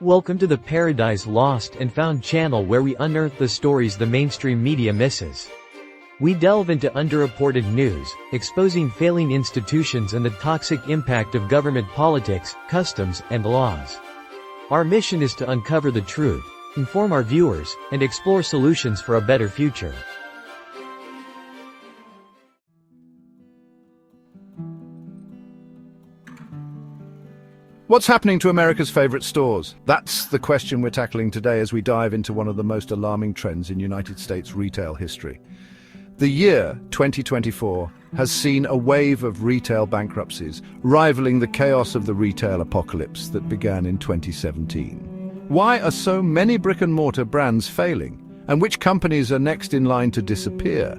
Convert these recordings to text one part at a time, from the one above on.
Welcome to the Paradise Lost and Found channel, where we unearth the stories the mainstream media misses. We delve into underreported news, exposing failing institutions and the toxic impact of government politics, customs, and laws. Our mission is to uncover the truth, inform our viewers, and explore solutions for a better future. What's happening to America's favorite stores? That's the question we're tackling today as we dive into one of the most alarming trends in United States retail history. The year 2024 has seen a wave of retail bankruptcies, rivaling the chaos of the retail apocalypse that began in 2017. Why are so many brick-and-mortar brands failing, and which companies are next in line to disappear?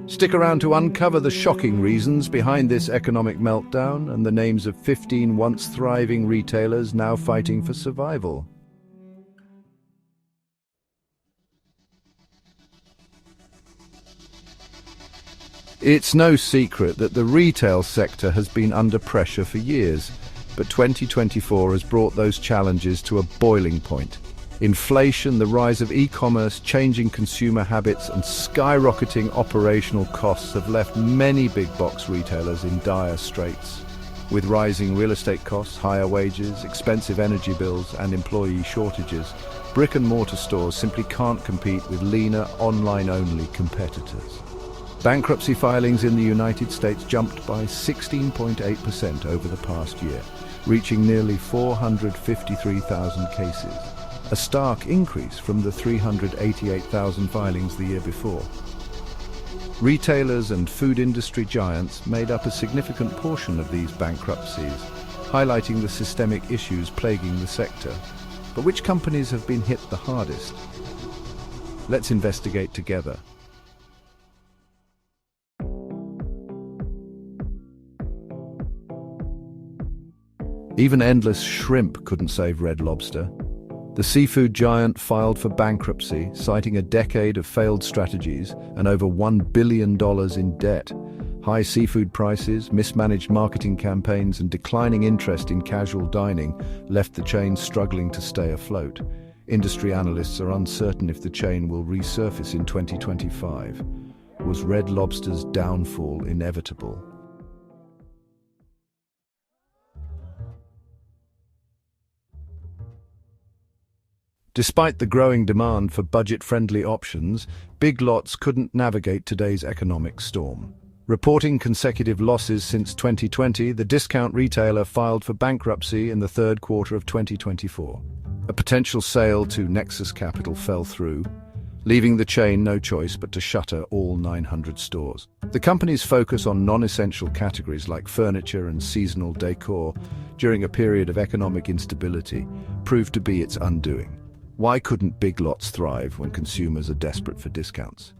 Stick around to uncover the shocking reasons behind this economic meltdown and the names of 15 once thriving retailers now fighting for survival. It's no secret that the retail sector has been under pressure for years, but 2024 has brought those challenges to a boiling point. Inflation, the rise of e-commerce, changing consumer habits, and skyrocketing operational costs have left many big-box retailers in dire straits. With rising real estate costs, higher wages, expensive energy bills, and employee shortages, brick-and-mortar stores simply can't compete with leaner, online-only competitors. Bankruptcy filings in the United States jumped by 16.8% over the past year, reaching nearly 453,000 cases. A stark increase from the 388,000 filings the year before. Retailers and food industry giants made up a significant portion of these bankruptcies, highlighting the systemic issues plaguing the sector. But which companies have been hit the hardest? Let's investigate together. Even endless shrimp couldn't save Red Lobster. The seafood giant filed for bankruptcy, citing a decade of failed strategies and over $1 billion in debt. High seafood prices, mismanaged marketing campaigns, and declining interest in casual dining left the chain struggling to stay afloat. Industry analysts are uncertain if the chain will resurface in 2025. Was Red Lobster's downfall inevitable? Despite the growing demand for budget-friendly options, Big Lots couldn't navigate today's economic storm. Reporting consecutive losses since 2020, the discount retailer filed for bankruptcy in the third quarter of 2024. A potential sale to Nexus Capital fell through, leaving the chain no choice but to shutter all 900 stores. The company's focus on non-essential categories like furniture and seasonal decor during a period of economic instability proved to be its undoing. Why couldn't Big Lots thrive when consumers are desperate for discounts?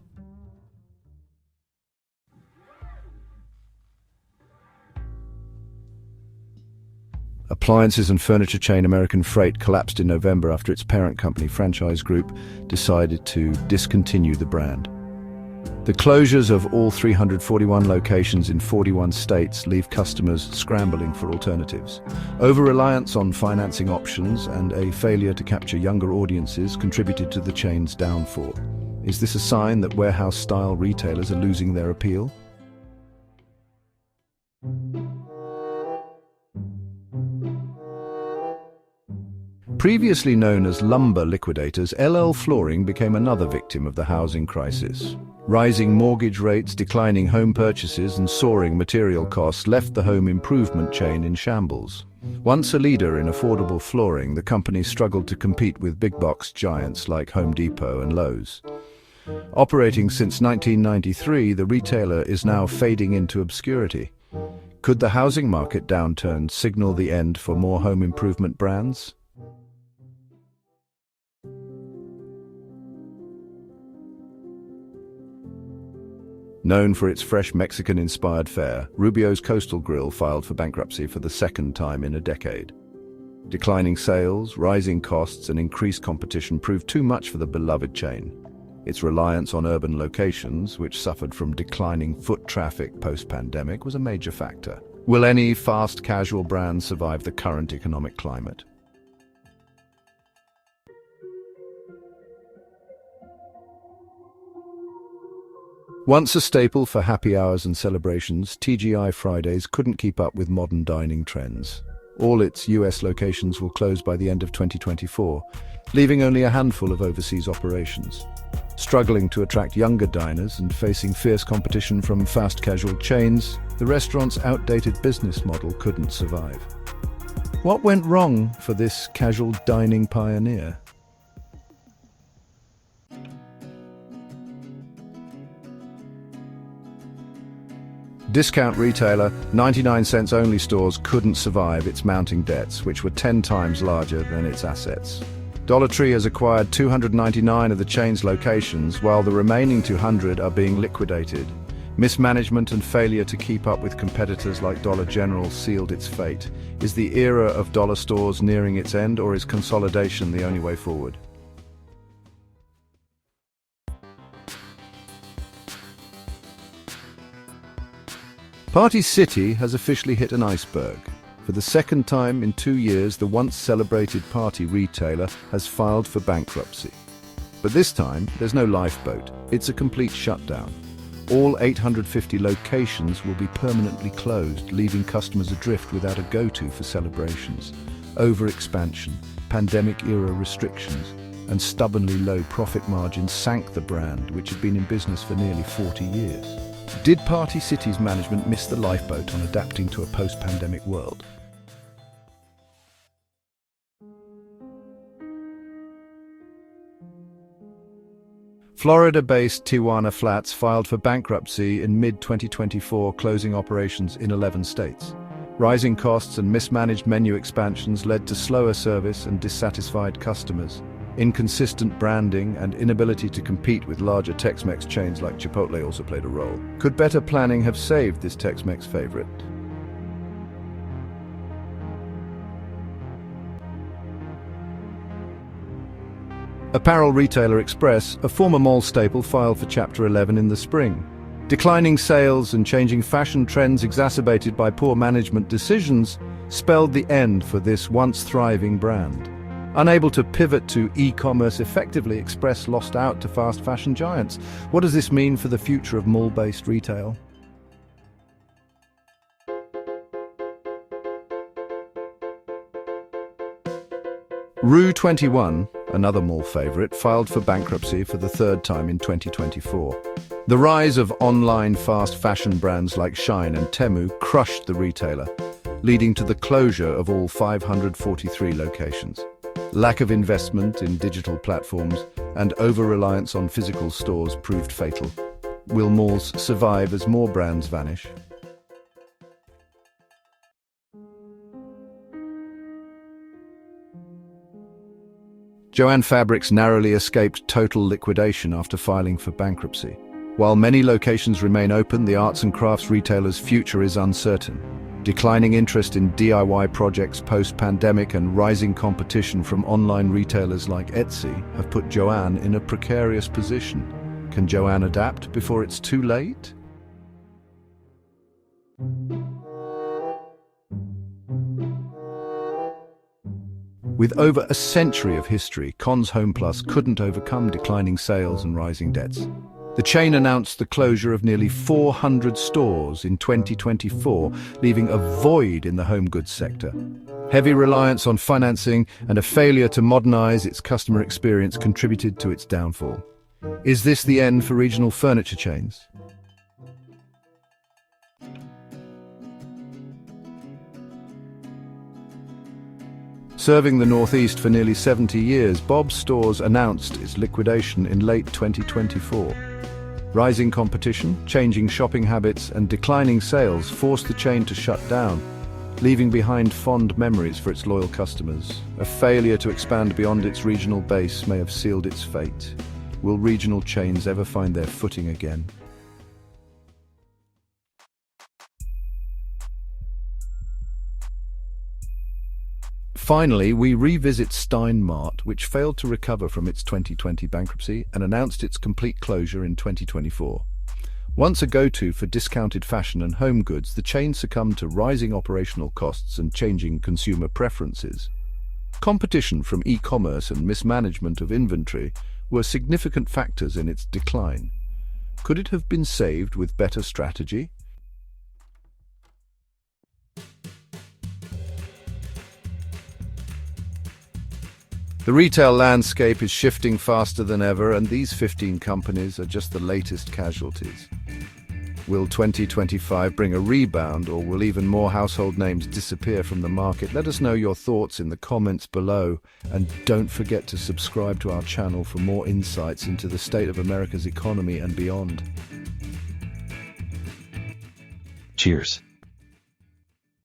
Appliances and furniture chain American Freight collapsed in November after its parent company, Franchise Group, decided to discontinue the brand. The closures of all 341 locations in 41 states leave customers scrambling for alternatives. Over-reliance on financing options and a failure to capture younger audiences contributed to the chain's downfall. Is this a sign that warehouse-style retailers are losing their appeal? Previously known as lumber liquidators, LL Flooring became another victim of the housing crisis. Rising mortgage rates, declining home purchases, and soaring material costs left the home improvement chain in shambles. Once a leader in affordable flooring, the company struggled to compete with big-box giants like Home Depot and Lowe's. Operating since 1993, the retailer is now fading into obscurity. Could the housing market downturn signal the end for more home improvement brands? Known for its fresh Mexican-inspired fare, Rubio's Coastal Grill filed for bankruptcy for the second time in a decade. Declining sales, rising costs, and increased competition proved too much for the beloved chain. Its reliance on urban locations, which suffered from declining foot traffic post-pandemic, was a major factor. Will any fast casual brand survive the current economic climate? Once a staple for happy hours and celebrations, TGI Fridays couldn't keep up with modern dining trends. All its US locations will close by the end of 2024, leaving only a handful of overseas operations. Struggling to attract younger diners and facing fierce competition from fast casual chains, the restaurant's outdated business model couldn't survive. What went wrong for this casual dining pioneer? Discount retailer, 99-cents only stores couldn't survive its mounting debts, which were 10 times larger than its assets. Dollar Tree has acquired 299 of the chain's locations, while the remaining 200 are being liquidated. Mismanagement and failure to keep up with competitors like Dollar General sealed its fate. Is the era of dollar stores nearing its end, or is consolidation the only way forward? Party City has officially hit an iceberg. For the second time in 2 years, the once celebrated party retailer has filed for bankruptcy. But this time, there's no lifeboat. It's a complete shutdown. All 850 locations will be permanently closed, leaving customers adrift without a go-to for celebrations. Overexpansion, pandemic-era restrictions, and stubbornly low profit margins sank the brand, which had been in business for nearly 40 years. Did Party City's management miss the lifeboat on adapting to a post-pandemic world? Florida-based Tijuana Flats filed for bankruptcy in mid-2024, closing operations in 11 states. Rising costs and mismanaged menu expansions led to slower service and dissatisfied customers. Inconsistent branding and inability to compete with larger Tex-Mex chains like Chipotle also played a role. Could better planning have saved this Tex-Mex favorite? Apparel retailer Express, a former mall staple, filed for Chapter 11 in the spring. Declining sales and changing fashion trends exacerbated by poor management decisions spelled the end for this once thriving brand. Unable to pivot to e-commerce effectively, Express lost out to fast fashion giants. What does this mean for the future of mall-based retail? Rue 21, another mall favorite, filed for bankruptcy for the third time in 2024. The rise of online fast fashion brands like Shein and Temu crushed the retailer, leading to the closure of all 543 locations. Lack of investment in digital platforms and over-reliance on physical stores proved fatal. Will malls survive as more brands vanish? Joann Fabrics narrowly escaped total liquidation after filing for bankruptcy. While many locations remain open, the arts and crafts retailer's future is uncertain. Declining interest in DIY projects post-pandemic and rising competition from online retailers like Etsy have put Joann in a precarious position. Can Joann adapt before it's too late? With over a century of history, Conn's HomePlus couldn't overcome declining sales and rising debts. The chain announced the closure of nearly 400 stores in 2024, leaving a void in the home goods sector. Heavy reliance on financing and a failure to modernize its customer experience contributed to its downfall. Is this the end for regional furniture chains? Serving the Northeast for nearly 70 years, Bob's Stores announced its liquidation in late 2024. Rising competition, changing shopping habits, and declining sales forced the chain to shut down, leaving behind fond memories for its loyal customers. A failure to expand beyond its regional base may have sealed its fate. Will regional chains ever find their footing again? Finally, we revisit Stein Mart, which failed to recover from its 2020 bankruptcy and announced its complete closure in 2024. Once a go-to for discounted fashion and home goods, the chain succumbed to rising operational costs and changing consumer preferences. Competition from e-commerce and mismanagement of inventory were significant factors in its decline. Could it have been saved with better strategy? The retail landscape is shifting faster than ever, and these 15 companies are just the latest casualties. Will 2025 bring a rebound, or will even more household names disappear from the market? Let us know your thoughts in the comments below, and don't forget to subscribe to our channel for more insights into the state of America's economy and beyond. Cheers.